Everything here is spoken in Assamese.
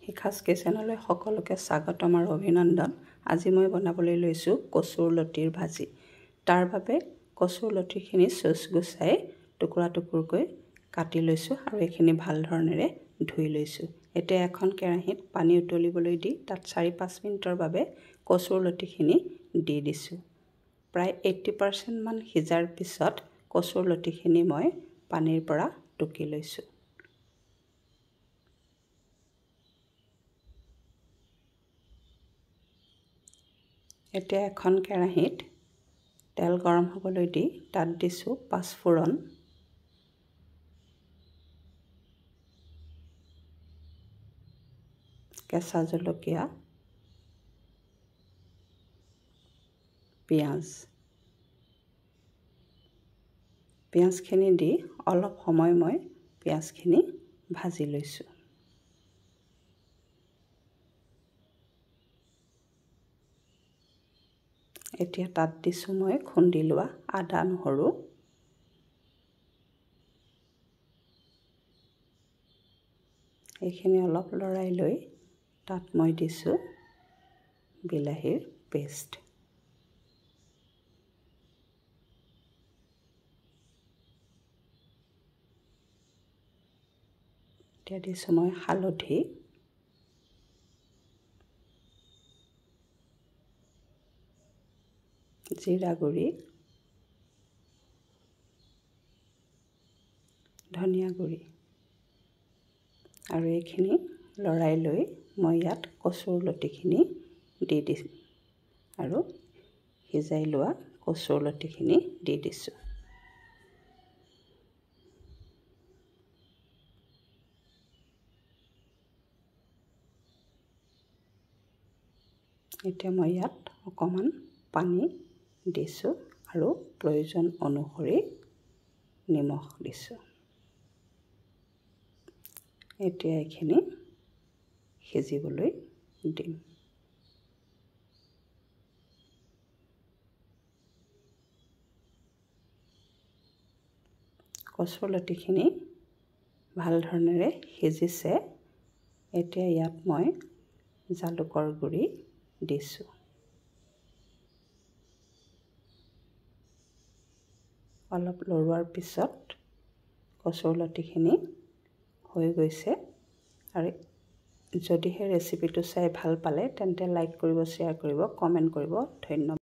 শিখাছ কিচেনলৈ সকলোকে স্বাগতম আৰু অভিনন্দন। আজি মই বনাবলৈ লৈছোঁ কচুৰ লতিৰ ভাজি। তাৰ বাবে কচুৰ লতিখিনি চুচ গুচাই টুকুৰা টুকুৰকৈ কাটি লৈছোঁ আৰু এইখিনি ভাল ধৰণেৰে ধুই লৈছোঁ। এতিয়া এখন কেৰাহীত পানী উতলিবলৈ দি তাত 4-5 মিনিটৰ বাবে কচুৰ লতিখিনি দি দিছোঁ। প্ৰায় 80% মান সিজাৰ পিছত কচুৰ লতিখিনি মই পানীৰ পৰা টুকি লৈছোঁ। এতিয়া এখন কেৰাহীত তেল গৰম হ'বলৈ দি তাত দিছোঁ পাঁচফোৰণ, কেঁচা জলকীয়া, পিঁয়াজখিনি দি অলপ সময় মই পিঁয়াজখিনি ভাজি লৈছোঁ। এতিয়া তাত দিছোঁ মই খুন্দি লোৱা আদা নহৰু, এইখিনি অলপ লৰাই লৈ তাত মই দিছোঁ বিলাহীৰ পেষ্ট। এতিয়া দিছোঁ মই হালধি, জিৰা গুড়ি, ধনিয়া গুড়ি আৰু এইখিনি লৰাই লৈ মই ইয়াত কচুৰ লতিখিনি দি দিছোঁ আৰু সিজাই লোৱা কচুৰ লতিখিনি দি দিছোঁ। এতিয়া মই ইয়াত অকণমান পানী দিছোঁ আৰু প্ৰয়োজন অনুসৰি নিমখ দিছোঁ। এতিয়া এইখিনি সিজিবলৈ দিম। কচুৰ লতিখিনি ভাল ধৰণেৰে সিজিছে। এতিয়া ইয়াত মই জালুকৰ গুড়ি দিছোঁ। অলপ লৰোৱাৰ পিছত কচুৰ লতিখিনি হৈ গৈছে। আৰু যদিহে ৰেচিপিটো চাই ভাল পালে তেন্তে লাইক কৰিব, শ্বেয়াৰ কৰিব, কমেণ্ট কৰিব। ধন্যবাদ।